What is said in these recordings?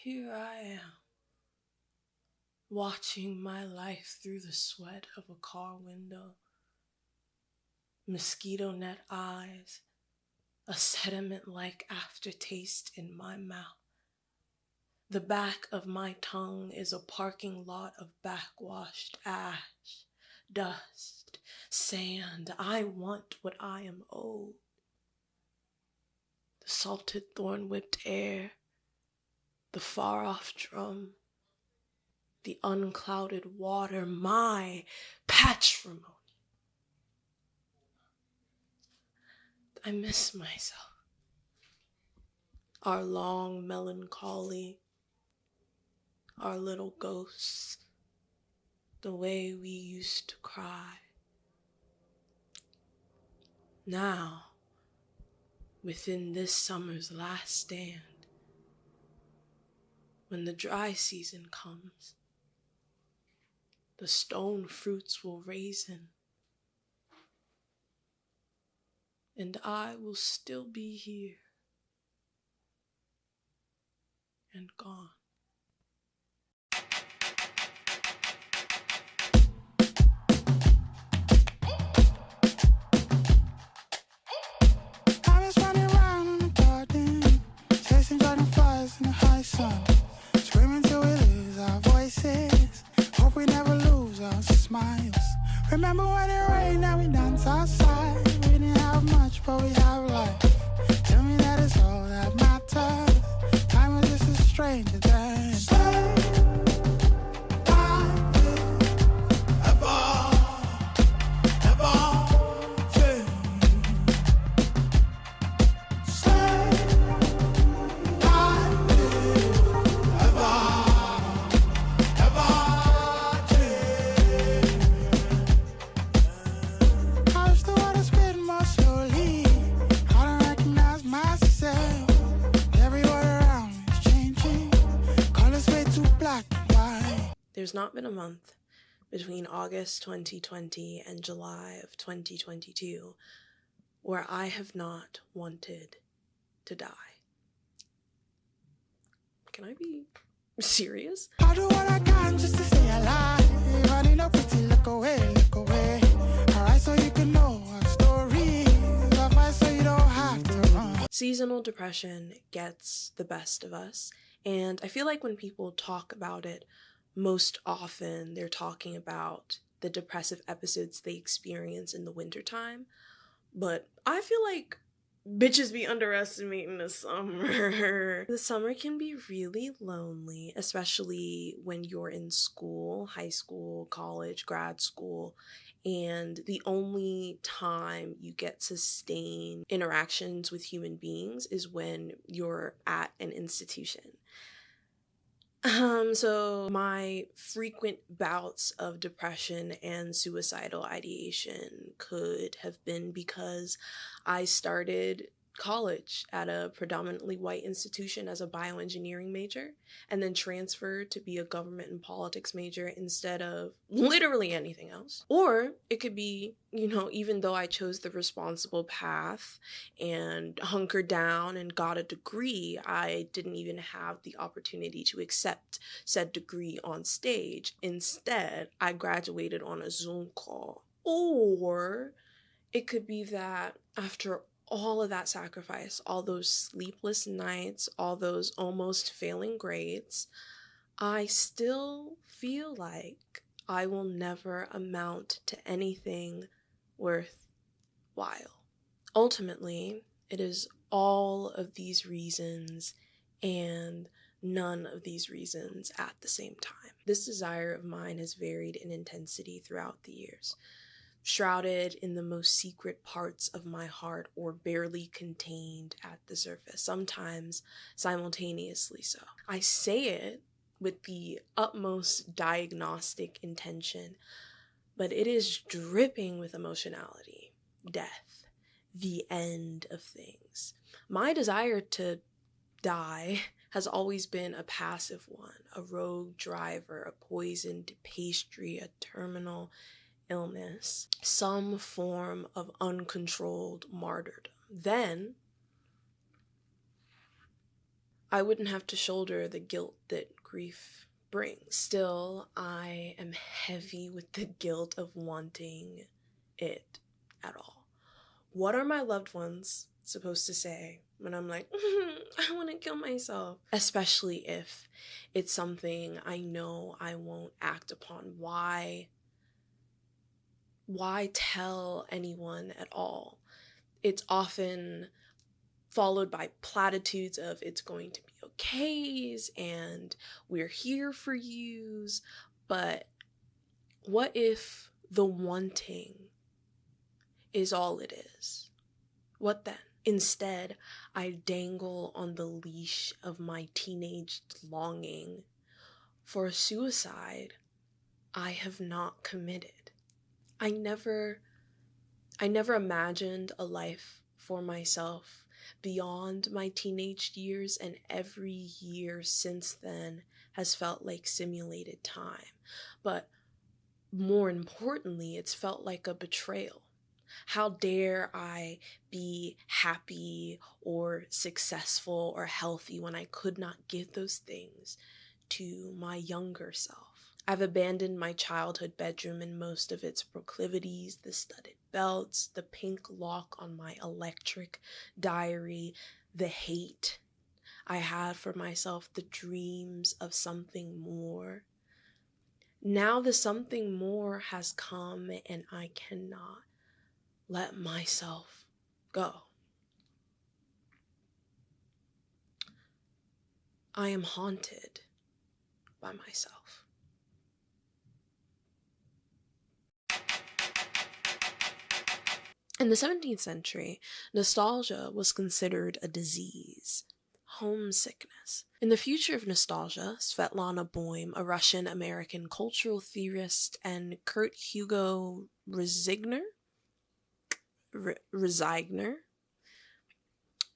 Here I am, watching my life through the sweat of a car window. Mosquito net eyes, a sediment-like aftertaste in my mouth. The back of my tongue is a parking lot of backwashed ash, dust, sand. I want what I am owed. The salted thorn-whipped air, the far-off drum, the unclouded water, my patrimony. I miss myself. Our long melancholy, our little ghosts, the way we used to cry. Now, within this summer's last stand, when the dry season comes, the stone fruits will raisin, and I will still be here and gone. I was running around in the garden, chasing dragonflies in the high sun, screaming till we lose our voices, hope we never lose our smiles. Remember when it rained and we danced outside? We didn't have much, but we have life. Tell me that is all that matters. Time was just a stranger then. Say, I will ever change. Say, I will ever change. I wish the water spit more slowly. I don't recognize myself. Every word around me is changing. Colors way too black and white. There's not been a month between August 2020 and July of 2022 where I have not wanted to die. Can I be serious? I do what I can just to stay alive. Running up pretty, look away, look away. Alright, so you can know our stories. I fight so you don't have to run. Seasonal depression gets the best of us, and I feel like when people talk about it, most often they're talking about the depressive episodes they experience in the wintertime, but I feel like bitches be underestimating the summer. The summer can be really lonely, especially when you're in school, high school, college, grad school, and the only time you get sustained interactions with human beings is when you're at an institution. So my frequent bouts of depression and suicidal ideation could have been because I started college at a predominantly white institution as a bioengineering major and then transferred to be a government and politics major instead of literally anything else. Or it could be, even though I chose the responsible path and hunkered down and got a degree, I didn't even have the opportunity to accept said degree on stage. Instead, I graduated on a Zoom call. Or it could be that after all of that sacrifice, all those sleepless nights, all those almost failing grades, I still feel like I will never amount to anything worthwhile. Ultimately, it is all of these reasons and none of these reasons at the same time. This desire of mine has varied in intensity throughout the years, shrouded in the most secret parts of my heart or barely contained at the surface, sometimes simultaneously so. I say it with the utmost diagnostic intention, but it is dripping with emotionality, death, the end of things. My desire to die has always been a passive one, a rogue driver, a poisoned pastry, a terminal illness, some form of uncontrolled martyrdom. Then I wouldn't have to shoulder the guilt that grief brings. Still, I am heavy with the guilt of wanting it at all. What are my loved ones supposed to say when I'm like, I want to kill myself? Especially if it's something I know I won't act upon. Why tell anyone at all? It's often followed by platitudes of it's going to be okays and we're here for yous. But what if the wanting is all it is? What then? Instead, I dangle on the leash of my teenage longing for a suicide I have not committed. I never imagined a life for myself beyond my teenage years, and every year since then has felt like simulated time. But more importantly, it's felt like a betrayal. How dare I be happy or successful or healthy when I could not give those things to my younger self? I've abandoned my childhood bedroom and most of its proclivities, the studded belts, the pink lock on my electric diary, the hate I had for myself, the dreams of something more. Now the something more has come and I cannot let myself go. I am haunted by myself. In the 17th century, nostalgia was considered a disease, homesickness. In The Future of Nostalgia, Svetlan Boym, a Russian-American cultural theorist, and Kurt Hugo Resigner,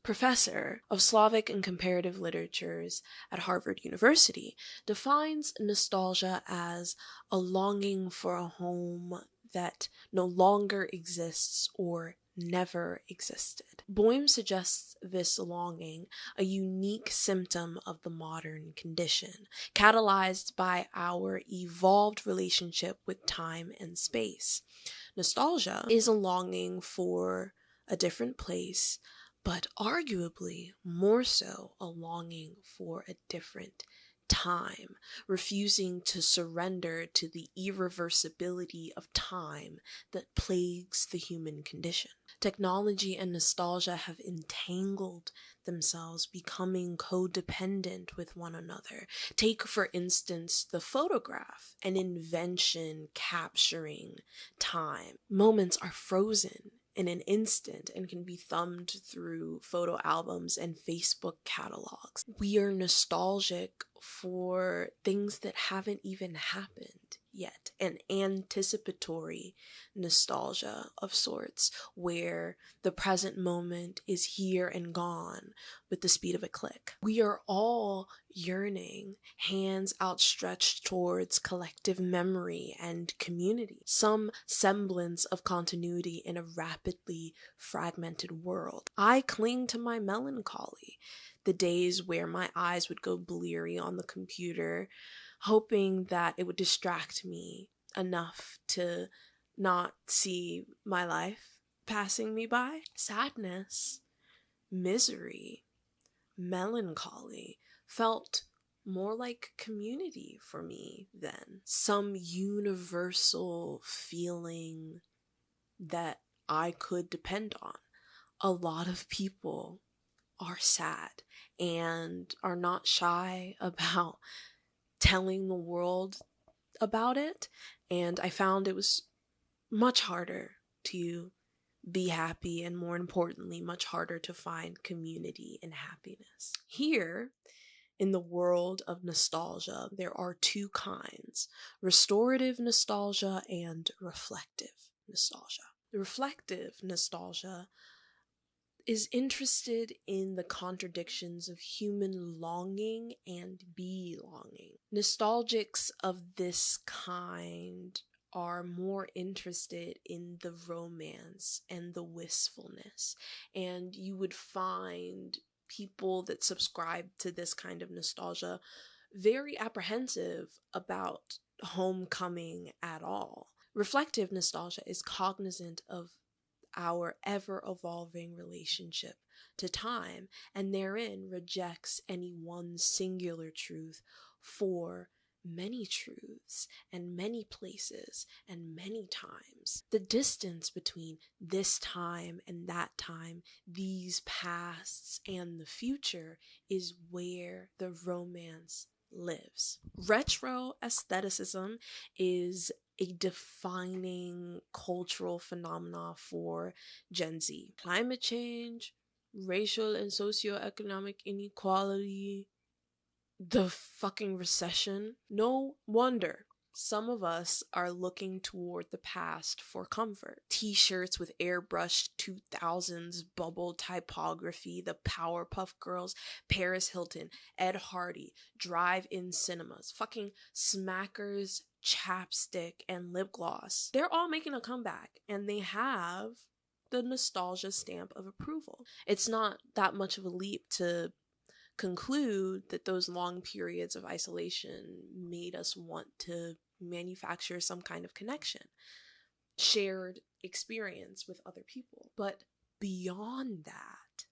professor of Slavic and comparative literatures at Harvard University, defines nostalgia as a longing for a home that no longer exists or never existed. Boym suggests this longing a unique symptom of the modern condition, catalyzed by our evolved relationship with time and space. Nostalgia is a longing for a different place, but arguably more so a longing for a different time, refusing to surrender to the irreversibility of time that plagues the human condition. Technology and nostalgia have entangled themselves, becoming codependent with one another. Take, for instance, the photograph, an invention capturing time. Moments are frozen in an instant and can be thumbed through photo albums and Facebook catalogs. We are nostalgic for things that haven't even happened yet, an anticipatory nostalgia of sorts, where the present moment is here and gone with the speed of a click. We are all yearning, hands outstretched towards collective memory and community, some semblance of continuity in a rapidly fragmented world. I cling to my melancholy, the days where my eyes would go bleary on the computer, hoping that it would distract me enough to not see my life passing me by. Sadness, misery, melancholy felt more like community for me then. Some universal feeling that I could depend on. A lot of people are sad and are not shy about telling the world about it, and I found it was much harder to be happy, and more importantly, much harder to find community and happiness. Here, in the world of nostalgia, there are two kinds: restorative nostalgia and reflective nostalgia. The reflective nostalgia is interested in the contradictions of human longing and belonging. Nostalgics of this kind are more interested in the romance and the wistfulness, and you would find people that subscribe to this kind of nostalgia very apprehensive about homecoming at all. Reflective nostalgia is cognizant of our ever-evolving relationship to time, and therein rejects any one singular truth for many truths and many places and many times. The distance between this time and that time, these pasts and the future, is where the romance lives. Retro aestheticism is a defining cultural phenomena for Gen Z. Climate change, racial and socioeconomic inequality, the fucking recession. No wonder some of us are looking toward the past for comfort. T-shirts with airbrushed 2000s bubble typography, the Powerpuff Girls, Paris Hilton, Ed Hardy, drive-in cinemas, fucking Smackers, chapstick, and lip gloss. They're all making a comeback, and they have the nostalgia stamp of approval. It's not that much of a leap to conclude that those long periods of isolation made us want to manufacture some kind of connection, shared experience with other people. But beyond that,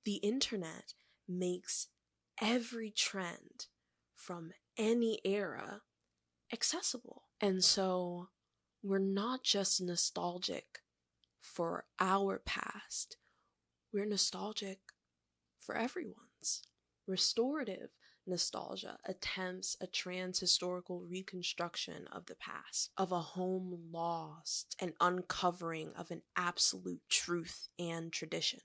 the internet makes every trend from any era accessible. And so we're not just nostalgic for our past, we're nostalgic for everyone's. Restorative nostalgia attempts a trans-historical reconstruction of the past, of a home lost, and uncovering of an absolute truth and tradition.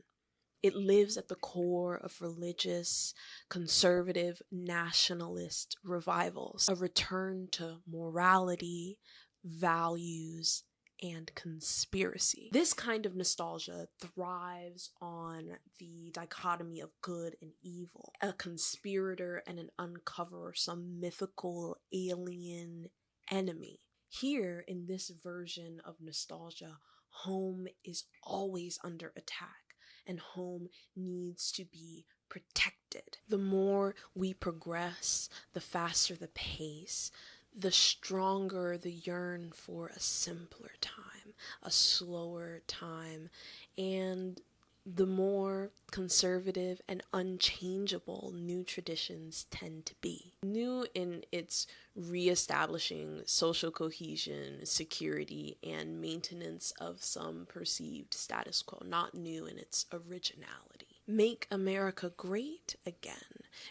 It lives at the core of religious, conservative, nationalist revivals, a return to morality, values, and conspiracy. This kind of nostalgia thrives on the dichotomy of good and evil, a conspirator and an uncoverer, some mythical alien enemy. Here, in this version of nostalgia, home is always under attack, and home needs to be protected. The more we progress, the faster the pace, the stronger the yearn for a simpler time, a slower time, and the more conservative and unchangeable new traditions tend to be. New in its reestablishing social cohesion, security, and maintenance of some perceived status quo, not new in its originality. Make America Great Again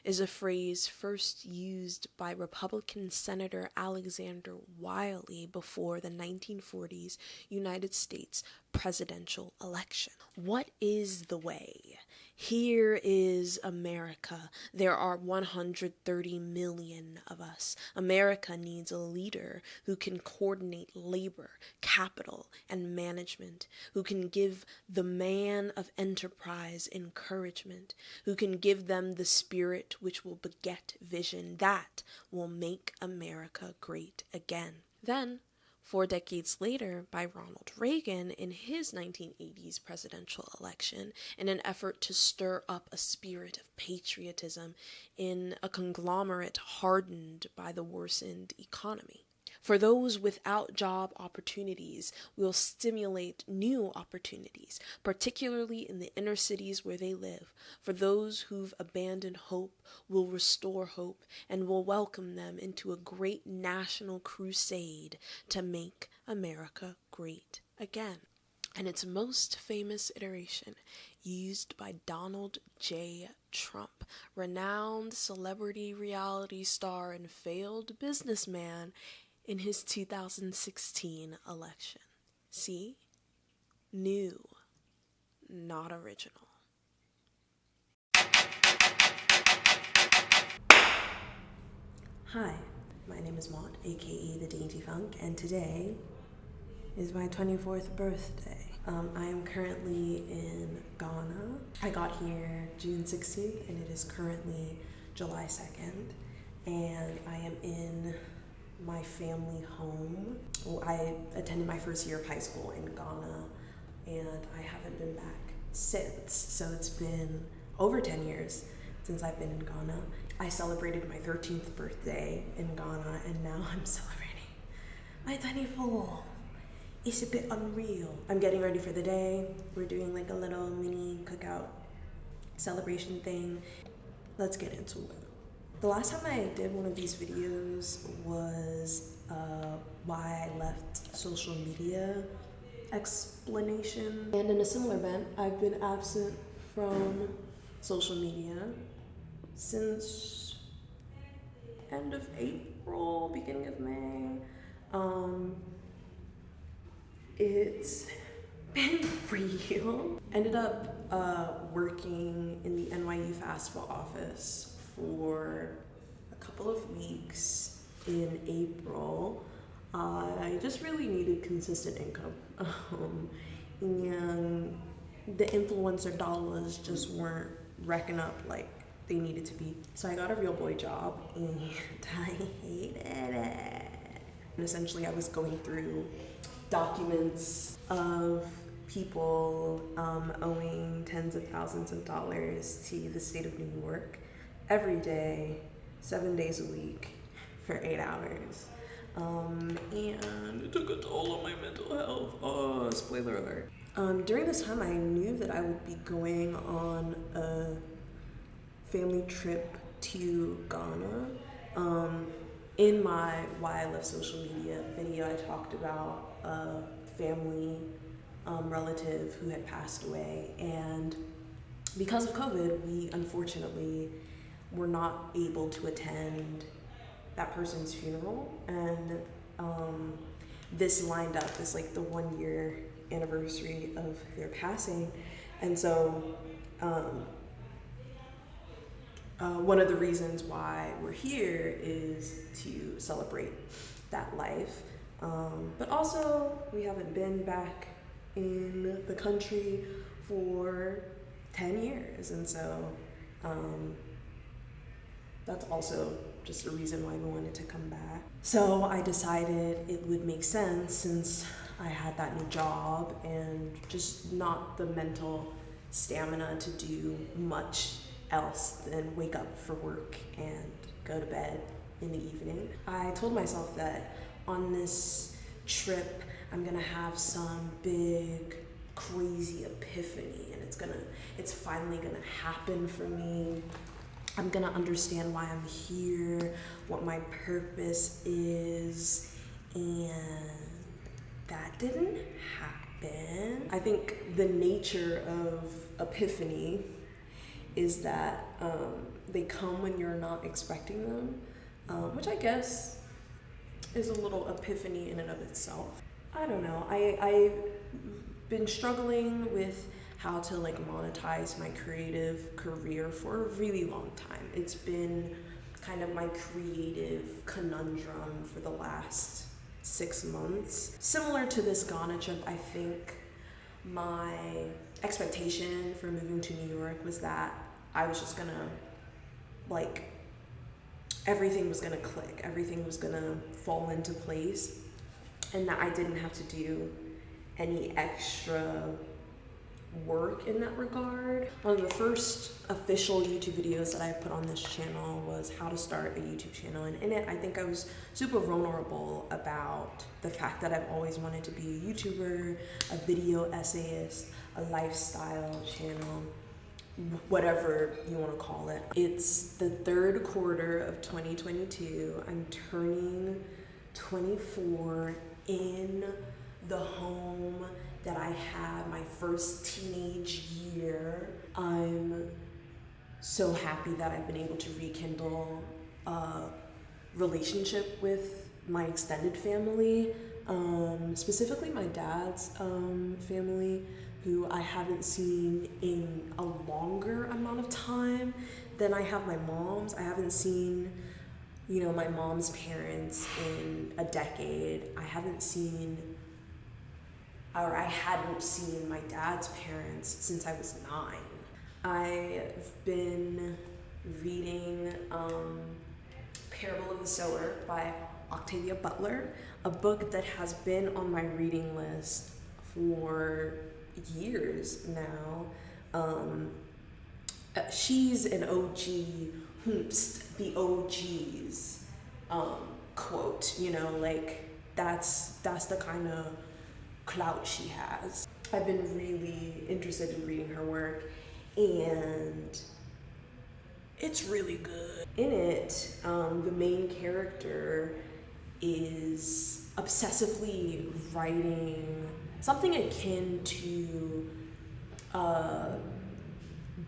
is a phrase first used by Republican Senator Alexander Wiley before the 1940s United States presidential election. What is the way? Here is America. There are 130 million of us. America needs a leader who can coordinate labor, capital, and management, who can give the man of enterprise encouragement, who can give them the spirit which will beget vision that will make America great again. Then, 4 decades later, by Ronald Reagan in his 1980s presidential election, in an effort to stir up a spirit of patriotism in a conglomerate hardened by the worsened economy. For those without job opportunities, we'll stimulate new opportunities, particularly in the inner cities where they live. For those who've abandoned hope, we'll restore hope and will welcome them into a great national crusade to make America great again. And its most famous iteration, used by Donald J. Trump, renowned celebrity reality star and failed businessman, in his 2016 election. See? New, not original. Hi, my name is Maud, aka The Dainty Funk, and today is my 24th birthday. I am currently in Ghana. I got here June 16th, and it is currently July 2nd, and I am in my family home. I attended my first year of high school in Ghana, and I haven't been back since. So it's been over 10 years since I've been in Ghana. I celebrated my 13th birthday in Ghana, and now I'm celebrating my 24th. It's a bit unreal. I'm getting ready for the day. We're doing like a little mini cookout celebration thing. Let's get into it. The last time I did one of these videos was why I left social media explanation. And in a similar event, I've been absent from social media since end of April, beginning of May. It's been real. Ended up working in the NYU FAFSA office for a couple of weeks in April. I just really needed consistent income. And the influencer dollars just weren't racking up like they needed to be. So I got a real boy job and I hated it. And essentially I was going through documents of people owing tens of thousands of dollars to the state of New York every day, 7 days a week for 8 hours. And it took a toll on my mental health. Oh, spoiler alert. During this time, I knew that I would be going on a family trip to Ghana. In my Why I Left Social Media video, I talked about a family relative who had passed away, and because of COVID, we unfortunately were not able to attend that person's funeral, and this lined up as like the 1 year anniversary of their passing. And so one of the reasons why we're here is to celebrate that life, but also we haven't been back in the country for 10 years, and so that's also just a reason why we wanted to come back. So I decided it would make sense, since I had that new job and just not the mental stamina to do much else than wake up for work and go to bed in the evening. I told myself that on this trip I'm gonna have some big crazy epiphany, and it's finally gonna happen for me. I'm gonna understand why I'm here, what my purpose is, and that didn't happen. I think the nature of epiphany is that they come when you're not expecting them, which I guess is a little epiphany in and of itself. I don't know, I've been struggling with how to like monetize my creative career for a really long time. It's been kind of my creative conundrum for the last 6 months. Similar to this Ghana trip, I think my expectation for moving to New York was that I was just gonna, like, everything was gonna click, everything was gonna fall into place, and that I didn't have to do any extra work in that regard. One of the first official YouTube videos that I put on this channel was how to start a YouTube channel, and in it I think I was super vulnerable about the fact that I've always wanted to be a YouTuber, a video essayist, a lifestyle channel, whatever you want to call it. It's the third quarter of 2022. I'm turning 24 in the home that I had my first teenage year. I'm so happy that I've been able to rekindle a relationship with my extended family, specifically my dad's family, who I haven't seen in a longer amount of time than I have my mom's. I haven't seen, you know, my mom's parents in a decade. I hadn't seen my dad's parents since I was 9. I've been reading Parable of the Sower by Octavia Butler, a book that has been on my reading list for years now. she's an OG whoops the OGs quote, you know, like that's the kind of clout she has. I've been really interested in reading her work, and it's really good. In it, the main character is obsessively writing something akin to a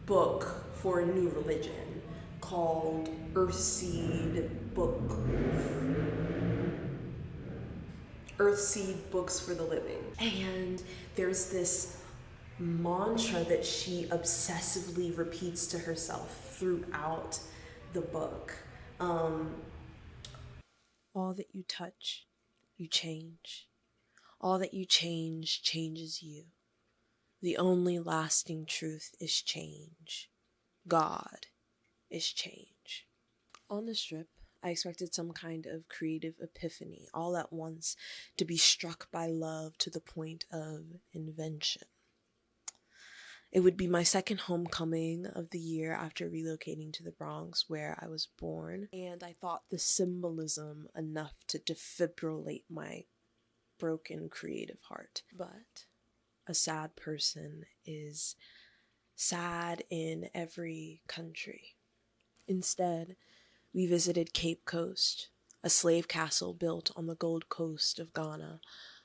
book for a new religion called Earthseed Books for the Living. And there's this mantra that she obsessively repeats to herself throughout the book. All that you touch, you change. All that you change changes you. The only lasting truth is change. God is change. On this trip, I expected some kind of creative epiphany all at once, to be struck by love to the point of invention. It would be my second homecoming of the year after relocating to the Bronx, where I was born, and I thought the symbolism enough to defibrillate my broken creative heart. But a sad person is sad in every country. Instead, we visited Cape Coast, a slave castle built on the Gold Coast of Ghana,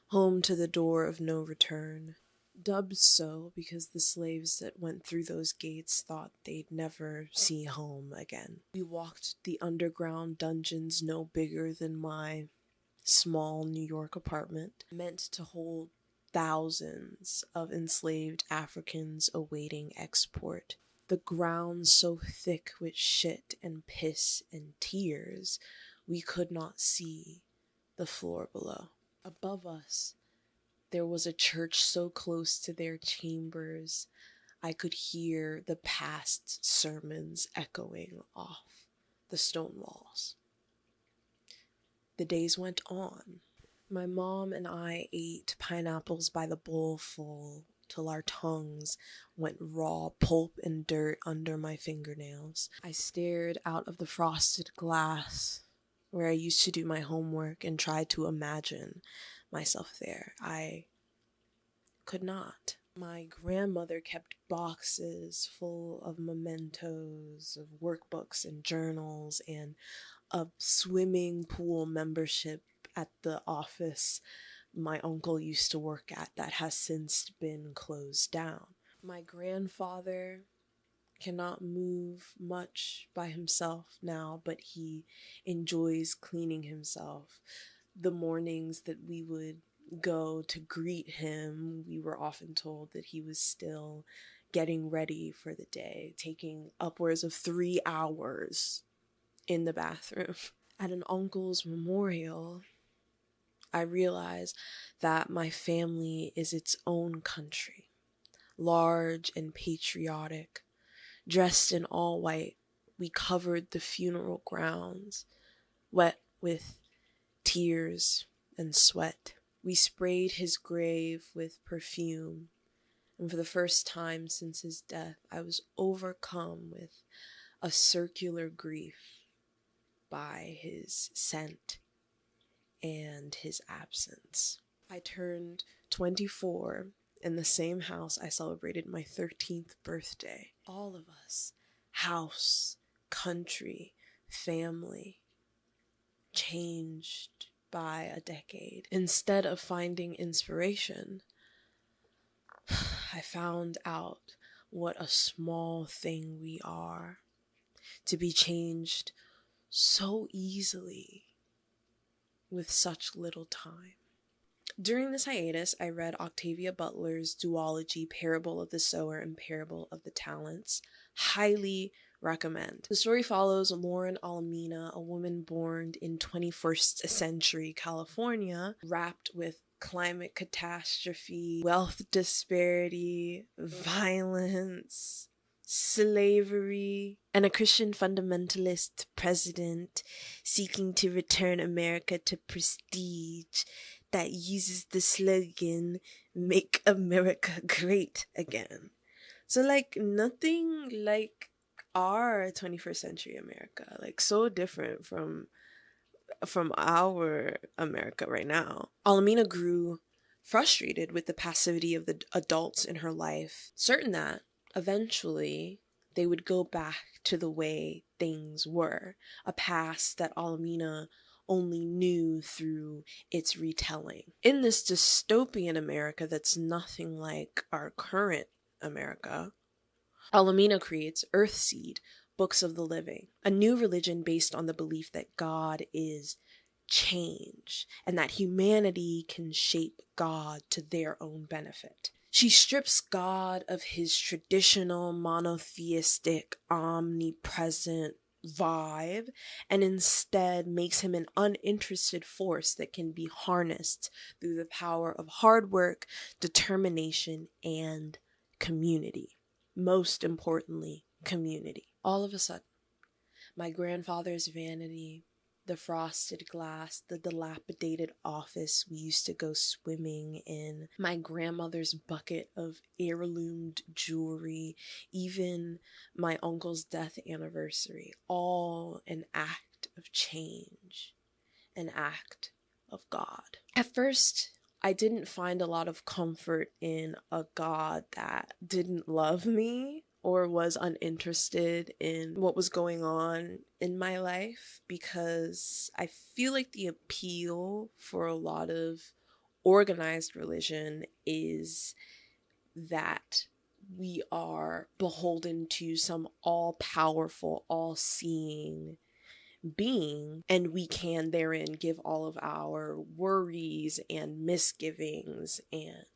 home to the door of no return. Dubbed so because the slaves that went through those gates thought they'd never see home again. We walked the underground dungeons no bigger than my small New York apartment, meant to hold thousands of enslaved Africans awaiting export. The ground so thick with shit and piss and tears, we could not see the floor below. Above us, there was a church so close to their chambers, I could hear the past sermons echoing off the stone walls. The days went on. My mom and I ate pineapples by the bowlful till our tongues went raw pulp and dirt under my fingernails. I stared out of the frosted glass where I used to do my homework and tried to imagine myself there. I could not. My grandmother kept boxes full of mementos, of workbooks and journals, and a swimming pool membership at the office my uncle used to work at that has since been closed down. My grandfather cannot move much by himself now, but he enjoys cleaning himself. The mornings that we would go to greet him, we were often told that he was still getting ready for the day, taking upwards of 3 hours in the bathroom. At an uncle's memorial, I realized that my family is its own country, large and patriotic. Dressed in all white, we covered the funeral grounds, wet with tears and sweat. We sprayed his grave with perfume, and for the first time since his death, I was overcome with a circular grief by his scent and his absence. I turned 24 in the same house I celebrated my 13th birthday. All of us, house, country, family, changed by a decade. Instead of finding inspiration, I found out what a small thing we are, to be changed so easily with such little time. During this hiatus, I read Octavia Butler's duology, Parable of the Sower and Parable of the Talents. Highly recommend. The story follows Lauren Almina, a woman born in 21st century California, wrapped with climate catastrophe, wealth disparity, violence, slavery, and a Christian fundamentalist president seeking to return America to prestige that uses the slogan, "Make America Great Again." So like nothing like our 21st century America, like so different from our America right now. Alamina grew frustrated with the passivity of the adults in her life, certain that eventually they would go back to the way things were, a past that Alamina only knew through its retelling. In this dystopian America that's nothing like our current America, Alamina creates Earthseed, Books of the Living, a new religion based on the belief that God is change and that humanity can shape God to their own benefit. She strips God of his traditional monotheistic, omnipresent vibe and instead makes him an uninterested force that can be harnessed through the power of hard work, determination, and community. Most importantly, community. All of a sudden, my grandfather's vanity, the frosted glass, the dilapidated office we used to go swimming in, my grandmother's bucket of heirloomed jewelry, even my uncle's death anniversary, all an act of change, an act of God. At first, I didn't find a lot of comfort in a God that didn't love me or was uninterested in what was going on in my life, because I feel like the appeal for a lot of organized religion is that we are beholden to some all-powerful, all-seeing being, and we can therein give all of our worries and misgivings and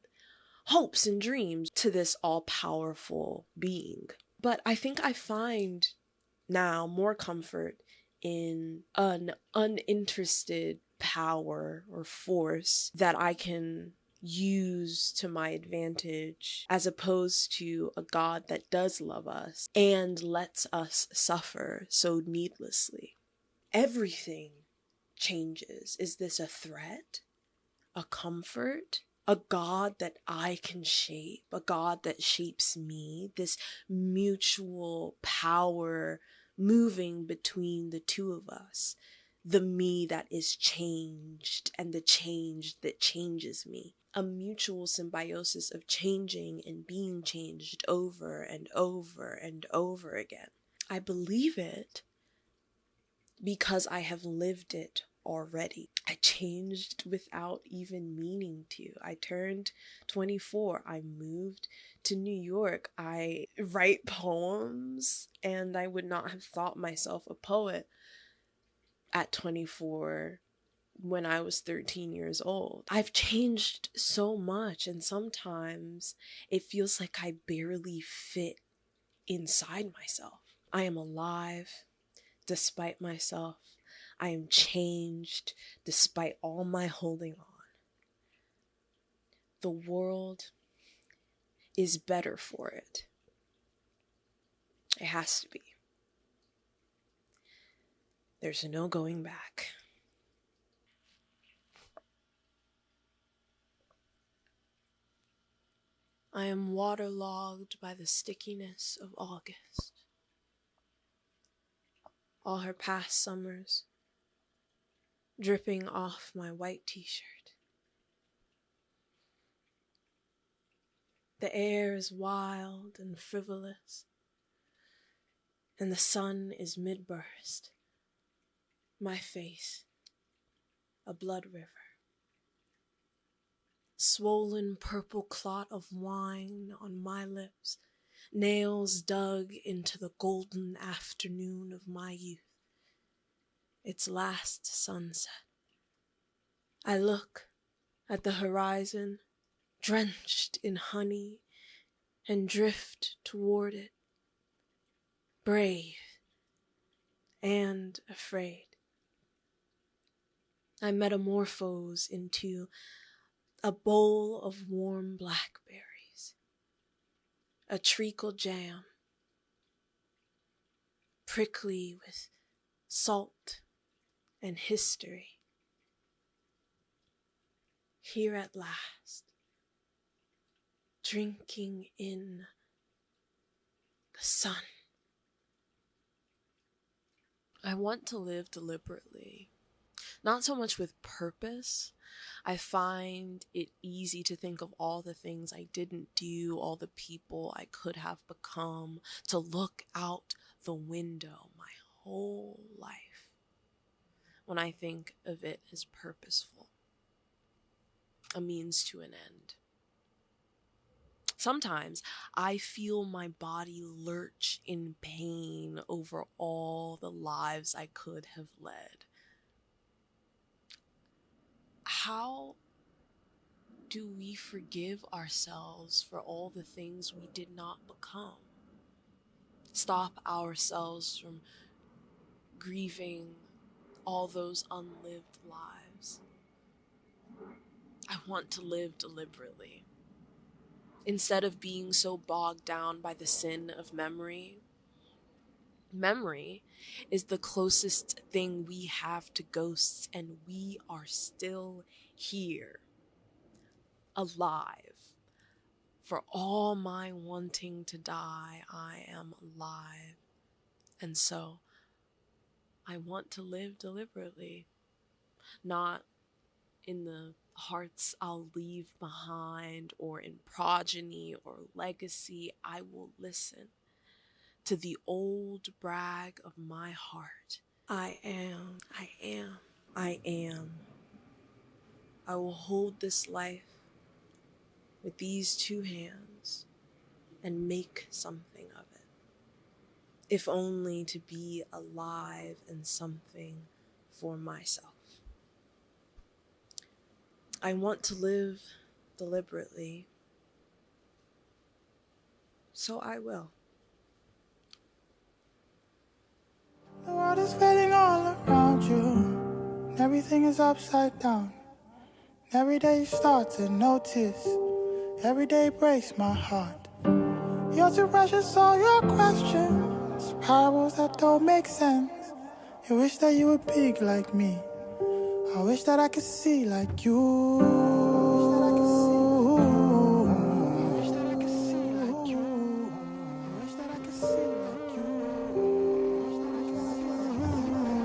hopes and dreams to this all-powerful being. But I think I find now more comfort in an uninterested power or force that I can use to my advantage, as opposed to a God that does love us and lets us suffer so needlessly. Everything changes. Is this a threat? A comfort? A God that I can shape? A God that shapes me? This mutual power moving between the two of us. The me that is changed and the change that changes me. A mutual symbiosis of changing and being changed over and over and over again. I believe it because I have lived it already. I changed without even meaning to. I turned 24. I moved to New York. I write poems, and I would not have thought myself a poet at 24 when I was 13 years old. I've changed so much, and sometimes it feels like I barely fit inside myself. I am alive despite myself. I am changed despite all my holding on. The world is better for it. It has to be. There's no going back. I am waterlogged by the stickiness of August. All her past summers dripping off my white t-shirt. The air is wild and frivolous, and the sun is mid-burst. My face, a blood river. Swollen purple clot of wine on my lips, nails dug into the golden afternoon of my youth. Its last sunset. I look at the horizon, drenched in honey, and drift toward it, brave and afraid. I metamorphose into a bowl of warm blackberries, a treacle jam, prickly with salt and history. Here at last, drinking in Son, I want to live deliberately, not so much with purpose. I find it easy to think of all the things I didn't do, all the people I could have become, to look out the window my whole life when I think of it as purposeful, a means to an end. Sometimes I feel my body lurch in pain over all the lives I could have led. How do we forgive ourselves for all the things we did not become? Stop ourselves from grieving all those unlived lives. I want to live deliberately. Instead of being so bogged down by the sin of memory, memory is the closest thing we have to ghosts, and we are still here, alive. For all my wanting to die, I am alive. And so I want to live deliberately, not in the hearts I'll leave behind or in progeny or legacy. I will listen to the old brag of my heart. I am. I will hold this life with these two hands and make something of it, if only to be alive and something for myself. I want to live deliberately, so I will. The world is fading all around you, and everything is upside down. Every day you start to notice, every day breaks my heart. You're too precious, all your questions, parables that don't make sense. You wish that you were big like me, I wish that I could see like you.